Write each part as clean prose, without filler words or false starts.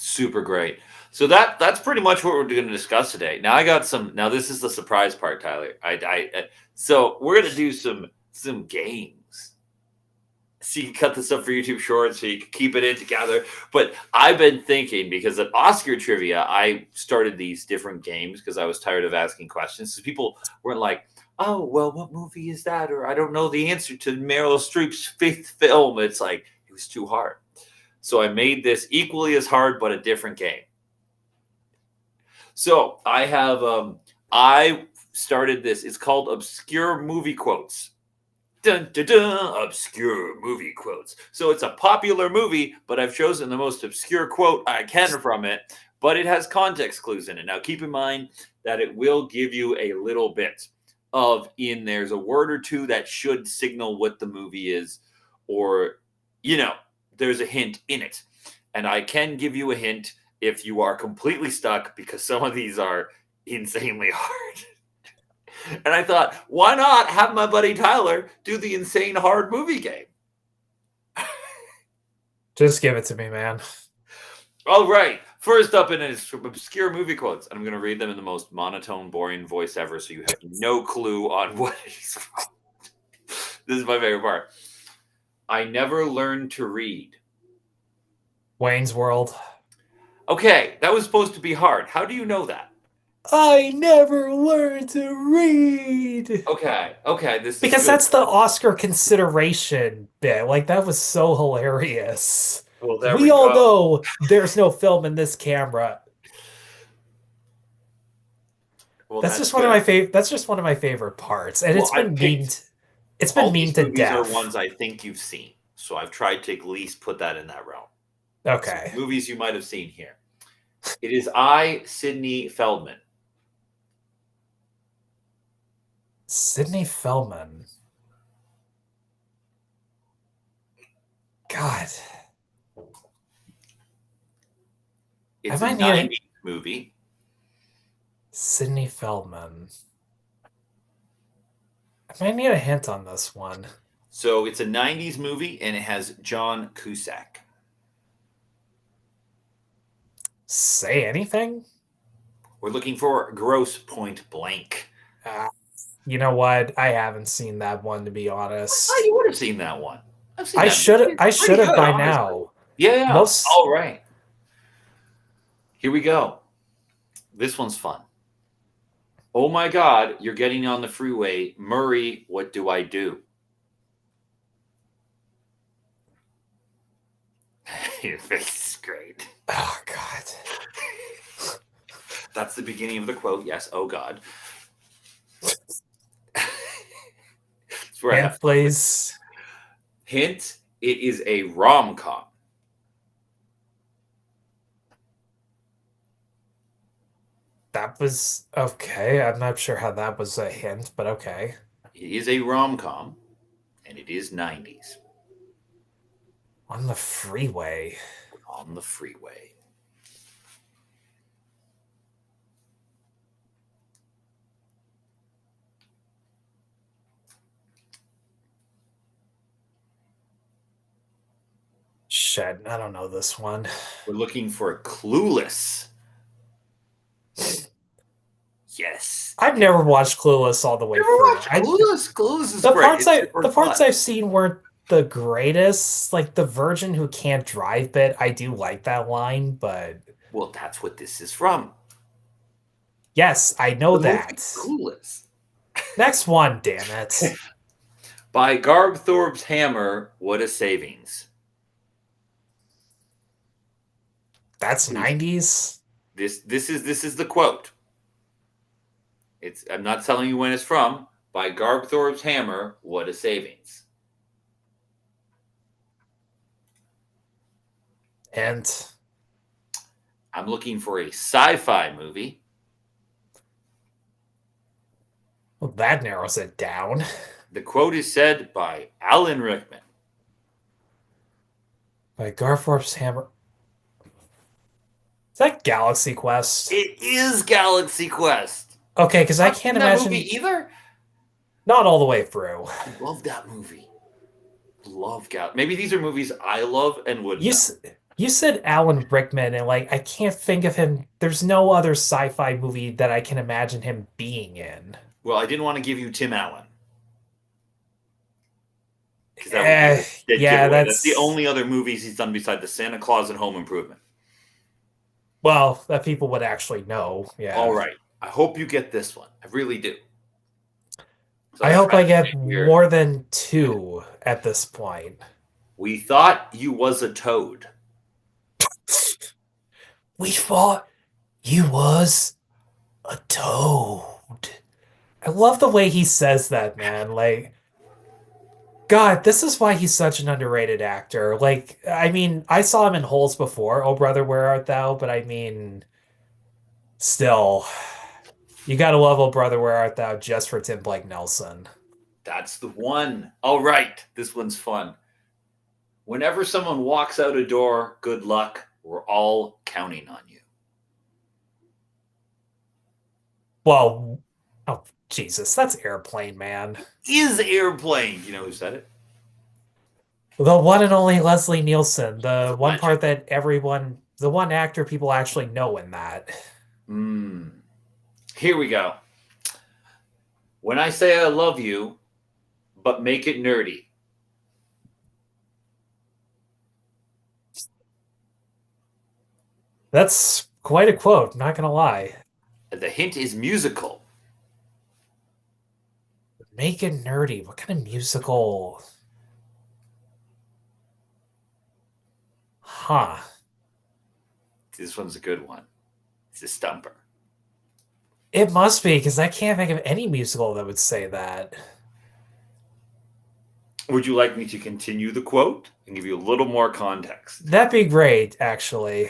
Super great. So that's pretty much what we're going to discuss today. Now I got some. Now this is the surprise part, Tyler. So we're going to do some games. So you can cut this up for YouTube Shorts, so you can keep it in together. But I've been thinking, because at Oscar Trivia, I started these different games because I was tired of asking questions. So people weren't like, "Oh, well, what movie is that?" Or "I don't know the answer to Meryl Streep's fifth film." It's like it was too hard. So I made this equally as hard, but a different game. So I started this. It's called Obscure Movie Quotes. Dun, dun, dun, obscure movie quotes. So it's a popular movie, but I've chosen the most obscure quote I can from it, but it has context clues in it. Now keep in mind that it will give you a little bit there's a word or two that should signal what the movie is, or, there's a hint in it. And I can give you a hint if you are completely stuck, because some of these are insanely hard. And I thought, why not have my buddy Tyler do the insane hard movie game? Just give it to me, man. All right. First up in it is from obscure movie quotes. And I'm going to read them in the most monotone, boring voice ever, so you have no clue on what it is from. This is my favorite part. I never learned to read. Wayne's World. Okay, that was supposed to be hard. How do you know that? I never learned to read. Okay, this is Because good. that's the Oscar consideration bit. Like, that was so hilarious. Well, there We we all go. know there's no film in this camera. Well, That's that's just one of good. my That's just one of my favorite parts, and Well, I picked it's been all these memed to movies are death. ones I think you've seen. So I've tried to at least put that in that realm. So Okay, movies you might have seen here. It is I, Sidney Feldman. Sidney Feldman. God, I It's a might need a 90s movie. Sidney Feldman. I might need a hint on this one. So it's a 90s movie and it has John Cusack. Say anything? We're looking for Gross Point Blank. Uh, you know what? I haven't seen that one, to be Oh, honest. you would have seen that one. I've seen that movie. It's I pretty should have good, by honestly. now. Yeah. Most All right. Here we go. This one's fun. Oh my God, you're getting on the freeway. Murray, what do I do? Your face is great. Oh God. That's the beginning of the quote. Yes. Oh God. That's where I have Hint, fun with. please. Hint: it is a rom com. That was okay. I'm not sure how that was a hint, but okay. It is a rom com, and it is 90s. On the freeway. On the freeway. Shit, I don't know this one. We're looking for Clueless. Yes. I've never watched Clueless all the way Never through. watched Clueless. Clueless is great. It's super The fun. parts I've seen weren't the greatest. Like the virgin who can't drive bit, I do like that line, but Well, that's what this is from. yes, I know The movie that. Clueless. Next one, damn it. By Gargthorpe's Hammer, what a savings. That's 90s. This is the quote. I'm not telling you when it's from. By Gargthorpe's Hammer, what a savings. And I'm looking for a sci-fi movie. well, that narrows it down. The quote is said by Alan Rickman. By Garthorpe's Hammer. Is that Galaxy Quest? It is Galaxy Quest. Okay, because I Not can't seen that imagine. movie either. Not all the way through. I love that movie. Love Gal. Maybe these are movies I love and would You know. You said Alan Rickman, and like I can't think of him. There's no other sci-fi movie that I can imagine him being in. Well, I didn't want to give you Tim Allen because that would be Eh, a dead yeah, giveaway. That's the that's only other movies he's done beside the Santa Claus and Home Improvement. well, that people would actually know. All Yeah. right. I hope you get this one. I really do. So I I was hope trying I to get think here. more than two at this point. We thought you was a toad. We thought you was a toad. I love the way he says that, man. Like, God, this is why he's such an underrated actor. Like, I mean, I saw him in Holes before, Oh Brother, Where Art Thou? But I mean, still, you gotta love Oh Brother, Where Art Thou just for Tim Blake Nelson. That's the one. All right. This one's fun. Whenever someone walks out a door, good luck. We're all counting on you. Well, oh, Jesus, that's Airplane, man. Is Airplane. You know who said it? The one and only Leslie Nielsen, The the one legend. part that everyone, the one actor people actually know in that. Mm. Here we go. When I say I love you, but make it nerdy. That's quite a quote, not gonna lie. The hint is musical. Make it nerdy. What kind of musical? Huh. This one's a good one. It's a stumper. It must be, because I can't think of any musical that would say that. Would you like me to continue the quote and give you a little more context? That'd be great, actually.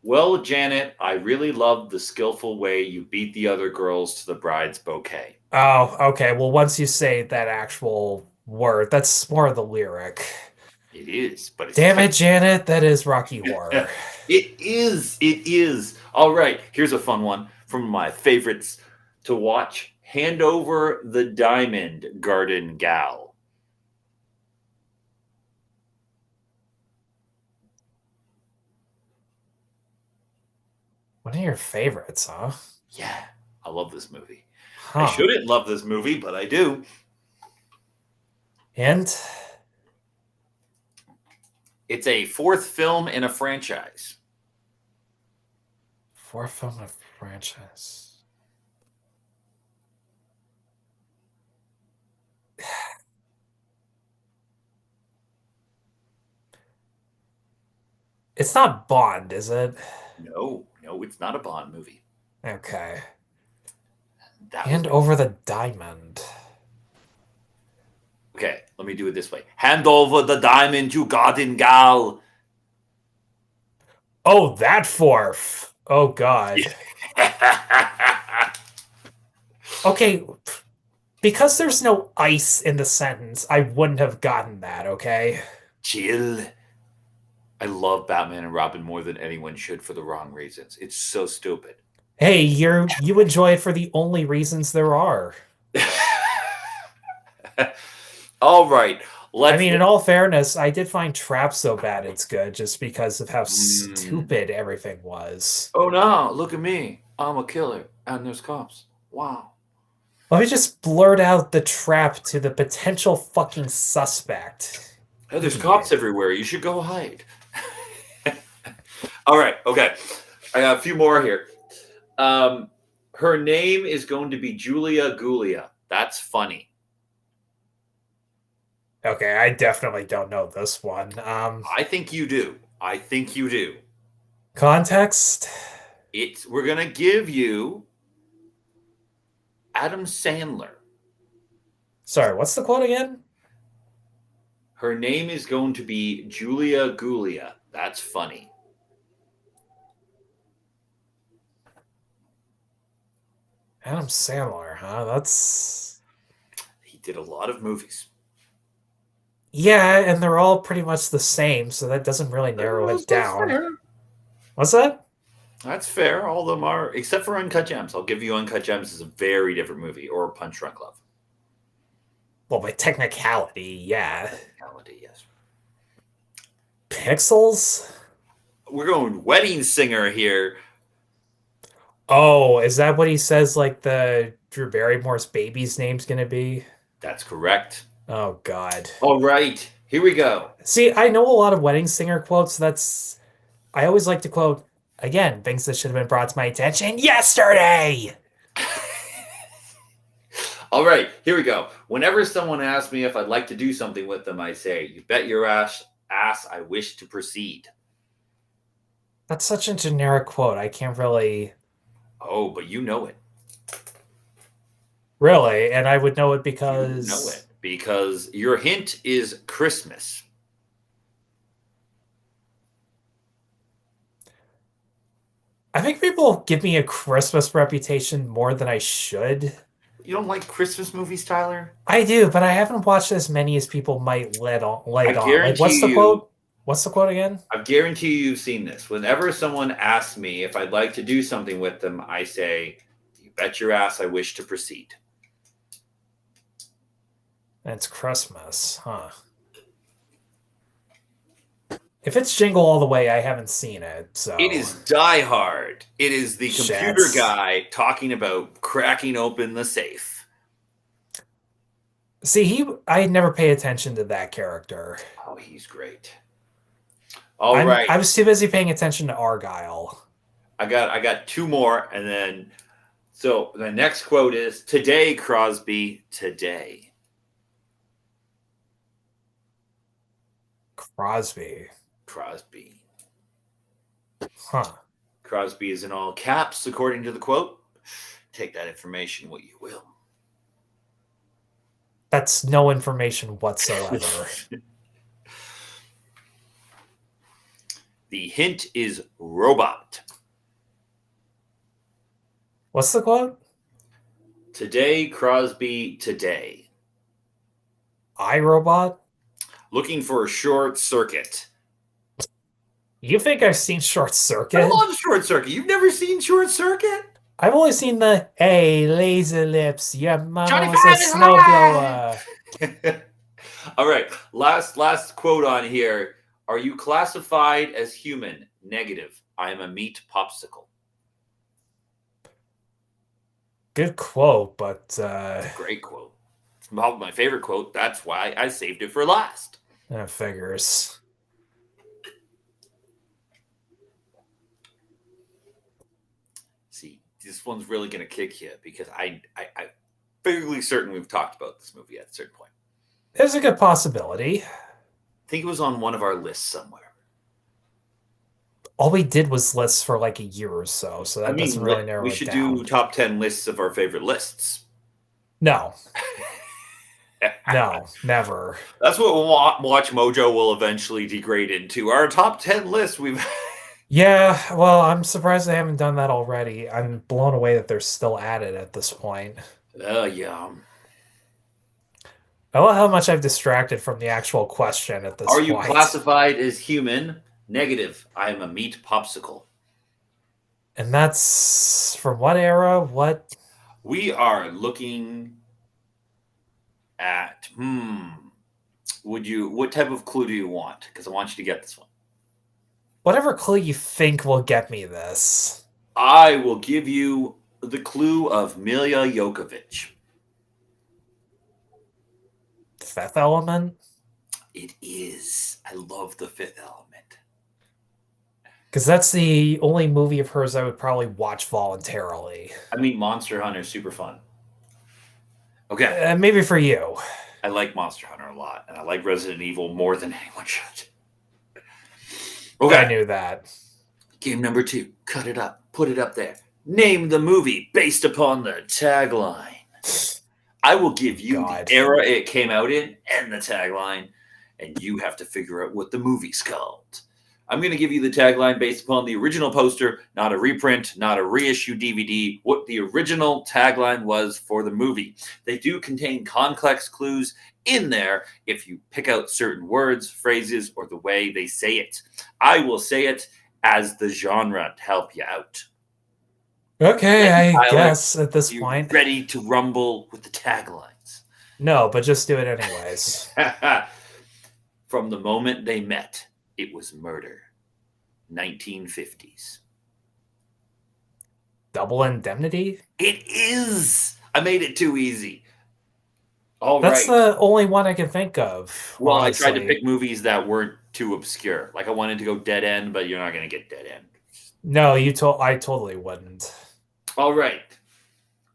Well, Janet, I really loved the skillful way you beat the other girls to the bride's bouquet. Oh, okay. Well, once you say that actual word, that's more of the lyric. It is, but it's Damn it, tight. Janet, that is Rocky Horror. It is. It is. All right. Here's a fun one from my favorites to watch. Hand over the diamond, garden gal. One of your favorites, huh? Yeah, I love this movie. I Huh. shouldn't love this movie, but I do. And It's a fourth film in a franchise. fourth film of franchise. It's not Bond, is it? No, no, it's not a Bond movie. Okay. That would Hand be over the diamond. okay. Let me do it this way. Hand over the diamond, you garden gal. Oh, that fourth. Oh, God. Okay, because there's no ice in the sentence, I wouldn't have gotten that, okay? Chill. I love Batman and Robin more than anyone should for the wrong reasons. It's so stupid. Hey, you enjoy it for the only reasons there are. All right, I let's. mean, in all fairness, I did find Trap so bad it's good just because of how Mm. stupid everything was. Oh no! Look at me. I'm a killer, and there's cops. Wow. Let me just blurt out the trap to the potential fucking suspect. Hey, there's cops Idiot. everywhere. You should go hide. All right. Okay. I got a few more here. Um, her name is going to be Julia Gulia. That's funny. Okay, I definitely don't know this one. I think you do. I think you do. Context? We're gonna give you Adam Sandler. Sorry, what's the quote again? Her name is going to be Julia Gulia. That's funny. Adam Sandler, huh? That's He did a lot of movies. yeah, and they're all pretty much the same, so that doesn't really narrow it That's down. fair. What's that? That's fair. All of them are, except for Uncut Gems. I'll give you Uncut Gems is a very different movie, or Punch Drunk Love. Well, by technicality, yeah. Reality, yes. Pixels? We're going wedding singer here. Oh, is that what he says? Like the Drew Barrymore's baby's name's gonna be? That's correct. Oh God. All right, here we go. See, I know a lot of wedding singer quotes. I always like to quote again things that should have been brought to my attention yesterday. All right, here we go. Whenever someone asks me if I'd like to do something with them, I say, "You bet your ass I wish to proceed." That's such a generic quote. I can't really, Oh, but you know it. really, and I would know it You know because it because your hint is Christmas. I think people give me a Christmas reputation more than I should. You don't like Christmas movies, Tyler? I do, but I haven't watched as many as people might let I on. Like, what's guarantee the you, quote? What's the quote again? I guarantee you've seen this. Whenever someone asks me if I'd like to do something with them, I say, "You bet your ass I wish to proceed." It's Christmas, huh? If it's Jingle All the Way, I haven't seen it, It so is Die Hard. It is the computer shit. guy talking about cracking open the safe. See, I never pay attention to that character. Oh, he's great. All right. I was too busy paying attention to Argyle. I got two more and then so the next quote is today Crosby today. Crosby. Crosby. Huh. Crosby is in all caps according to the quote. Take that information what you will. That's no information whatsoever. The hint is robot. What's the quote? Today Crosby today. iRobot? Looking for a short circuit. You think I've seen Short I Circuit? love Short Circuit. You've never seen Short Circuit? I've only seen the Hey, Laser Lips, your mama Johnny was a Five is alive! snowblower. All right, last quote on here. Are you classified as human? Negative. I am a meat popsicle. Good quote, but Great quote. It's my favorite quote. That's why I saved it for last. that figures. See, this one's really going to kick you because I'm fairly certain we've talked about this movie at a certain point. There's a good possibility. I think it was on one of our lists somewhere. All we did was lists for like a year or so, so I that doesn't mean, really narrow we it should down. do top 10 lists of our favorite lists. No, no, never. That's what Watch Mojo will eventually degrade into. Our top 10 list. We've Yeah, well, I'm surprised they haven't done that already. I'm blown away that they're still at it at this point. yeah. I love how much I've distracted from the actual question at this Are you point. classified as human? Negative. I am a meat popsicle. And that's from what era? What? We are looking at what type of clue do you want? Because I want you to get this one. Whatever clue you think will get me this. I will give you the clue of Milja Jokovic. Fifth Element? It is. I love the Fifth Element. Because that's the only movie of hers I would probably watch voluntarily. I mean, Monster Hunter is super fun. Okay. Maybe for you. I like Monster Hunter a lot, and I like Resident Evil more than anyone should. Okay. I knew that. Game number 2. Cut it up. Put it up there. Name the movie based upon the tagline. I will give you God. the era it came out in and the tagline, and you have to figure out what the movie's called. I'm going to give you the tagline based upon the original poster, not a reprint, not a reissue DVD, what the original tagline was for the movie. They do contain complex clues in there if you pick out certain words, phrases, or the way they say it. I will say it as the genre to help you out. Okay, I Tyler, guess at this you point. ready to rumble with the taglines? No, but just do it anyways. From the moment they met, it was murder. 1950s. Double Indemnity? It is. I made it too easy. All That's right. the only one I can think of, Well, I tried to honestly. pick movies that weren't too obscure. Like I wanted to go Dead End, but you're not going to get Dead End. No, I totally wouldn't. All right.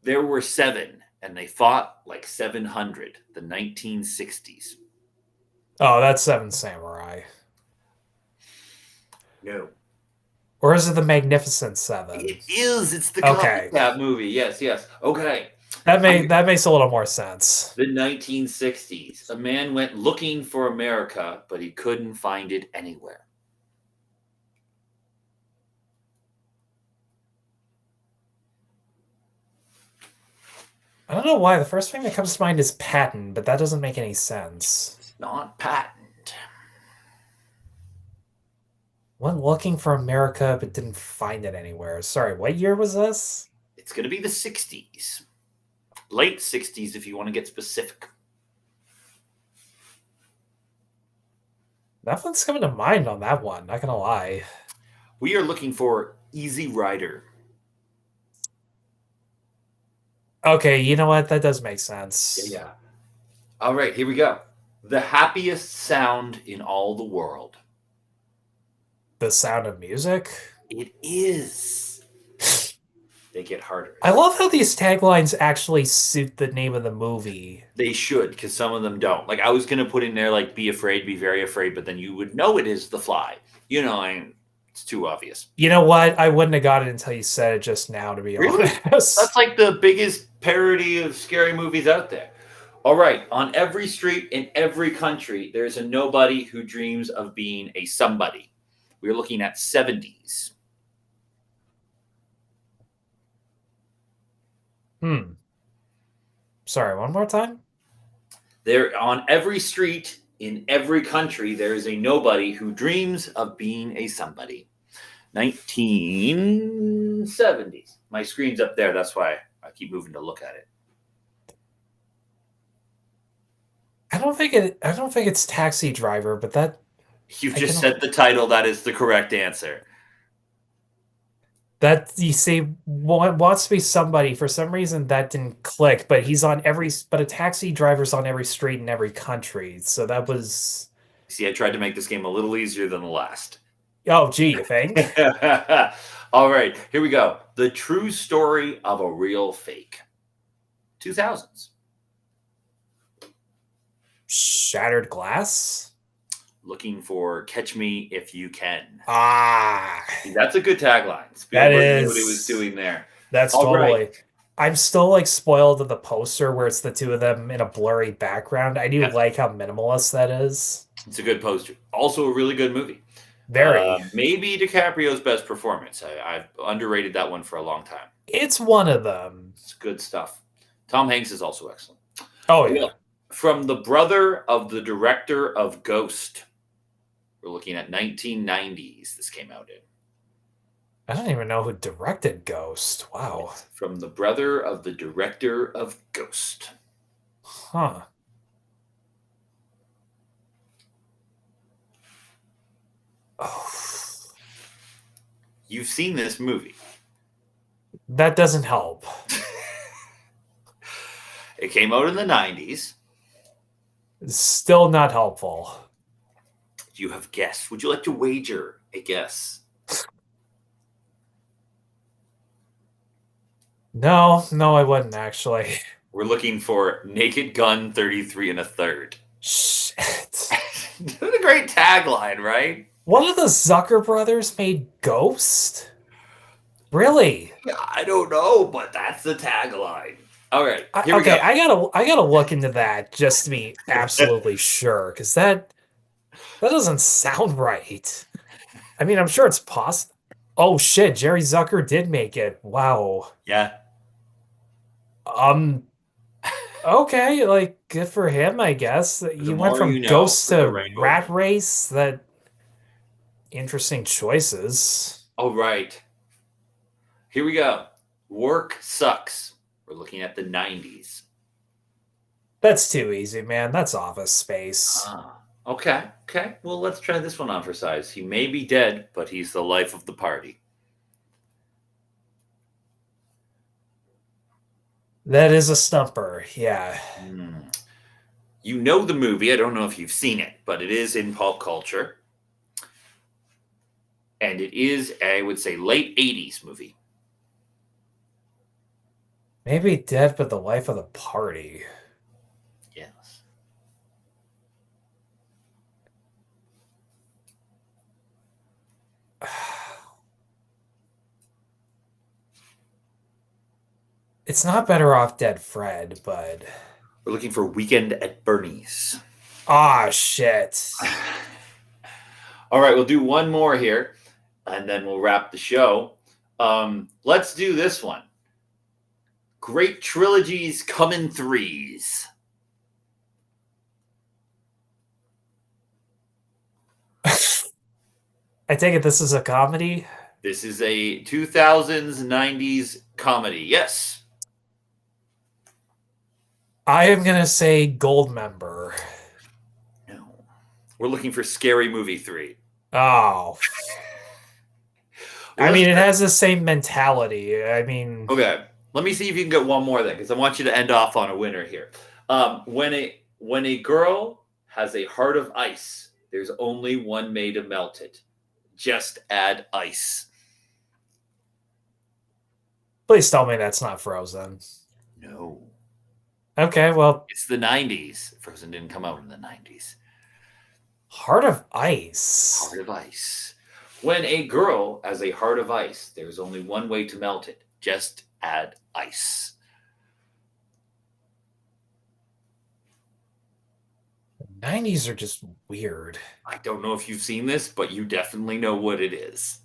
There were seven, and they fought like 700, the 1960s. Oh, that's Seven Samurai. No. Or is it the Magnificent Seven? It is. It's the Okay. copycat movie. Yes, yes. Okay. That makes a little more sense. The 1960s. A man went looking for America, but he couldn't find it anywhere. I don't know why. The first thing that comes to mind is Patton, but that doesn't make any sense. It's not patent. Went looking for America, but didn't find it anywhere. Sorry, what year was this? It's going to be the 60s. Late 60s, if you want to get specific. Nothing's coming to mind on that one, not gonna lie. We are looking for Easy Rider. Okay, you know what? That does make Yeah, sense. yeah. All right, here we go. The happiest sound in all the world. The Sound of Music? It is. They get harder. I love how these taglines actually suit the name of the movie. They should, because some of them don't. Like I was gonna put in there, like "Be afraid, be very afraid," but then you would know it is The Fly. It's too obvious. You know what? I wouldn't have got it until you said it just now, to be Really? honest. That's like the biggest parody of scary movies out there. All right, on every street in every country, there's a nobody who dreams of being a somebody. We're looking at 70s. Hmm. Sorry, one more time? There, on every street in every country, there is a nobody who dreams of being a somebody. 1970s. My screen's up there. That's why I keep moving to look at it. I don't think it's Taxi Driver, but that You've I just can said the title. That is the correct answer. that you see wants to be somebody. For some reason that didn't click, but but a taxi driver's on every street in every country. So that was See, I tried to make this game a little easier than the last. oh gee, you think? All right, here we go. The true story of a real fake. 2000s. Shattered Glass? Looking for Catch Me If You Can. Ah, That's a good tagline. that Spielberg knew what he was is doing there. that's All right. totally. I'm still like spoiled of the poster where it's the two of them in a blurry background. I do Yeah, like how minimalist that is. it's a good poster. Also, a really good movie. Very. Maybe DiCaprio's best performance. I've underrated that one for a long time. It's one of them. It's good stuff. Tom Hanks is also excellent. Oh yeah. Well, from the brother of the director of Ghost, we're looking at 1990s. This came out in. I don't even know who directed Ghost. Wow. From the brother of the director of Ghost. Huh. Oh, You've seen this movie. that doesn't help. It came out in the 90s. It's still not helpful. You have guessed. Would you like to wager a guess? No, no, I wouldn't actually. We're looking for Naked Gun 33 and a third. Shit. What a great tagline, right? One of the Zucker brothers made Ghost? Really? I don't know, but that's the tagline. All right, here we Okay, go. I gotta look into that just to be absolutely sure, because that doesn't sound right. I mean, I'm sure it's possible. Oh shit, Jerry Zucker did make it. Wow. Yeah. Um, okay, like good for him, I guess. The You went more you from know Ghost with the to Rainbow Rat Man. Race. That interesting choices. All right. Here we go. Work sucks. We're looking at the 90s. That's too easy, man. That's Office Space. Ah. Okay, okay. Well, let's try this one on for size. He may be dead, but he's the life of the party. That is a stumper. Yeah. Hmm. You know the movie. I don't know if you've seen it, but it is in pulp culture. And it is, I would say, late 80s movie. Maybe dead, but the life of the party. Yes. It's not Better Off Dead Fred, but We're looking for Weekend at Bernie's. ah, shit. All right, we'll do one more here, and then we'll wrap the show. Let's do this one. Great trilogies come in threes. I take it this is a comedy. This is a 2000s, 90s comedy. Yes. I am gonna say Goldmember. No. We're looking for Scary Movie 3. Oh, Well, I let's mean, it try. has the same mentality. I mean, Okay. Let me see if you can get one more then, because I want you to end off on a winner here. When a girl has a heart of ice, there's only one way to melt it. Just add ice. please tell me that's not Frozen. No. Okay, well, It's the 90s. Frozen didn't come out in the 90s. Heart of Ice. Heart of ice. When a girl has a heart of ice, there's only one way to melt it. Just add ice. 90s are just weird. I don't know if you've seen this, but you definitely know what it is.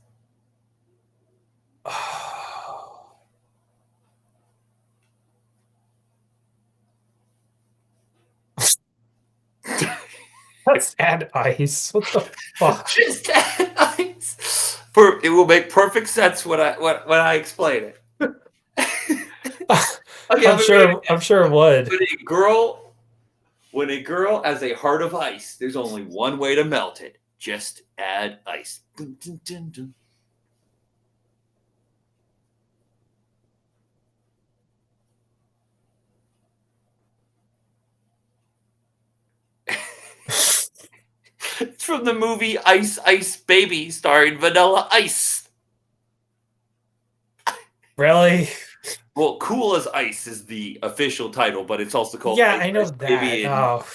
Let's add ice. What the fuck? Just add ice. It will make perfect sense when I explain it. Okay, I'm I'm gonna read it sure. I'm sure it would. again. When a girl has a heart of ice, there's only one way to melt it. Just add ice. Dun, dun, dun, dun. It's from the movie Ice Ice Baby, starring Vanilla Ice. Really? Well, Cool as Ice is the official title, but it's also called Yeah, Ice I know Ice that. Baby. And Oh.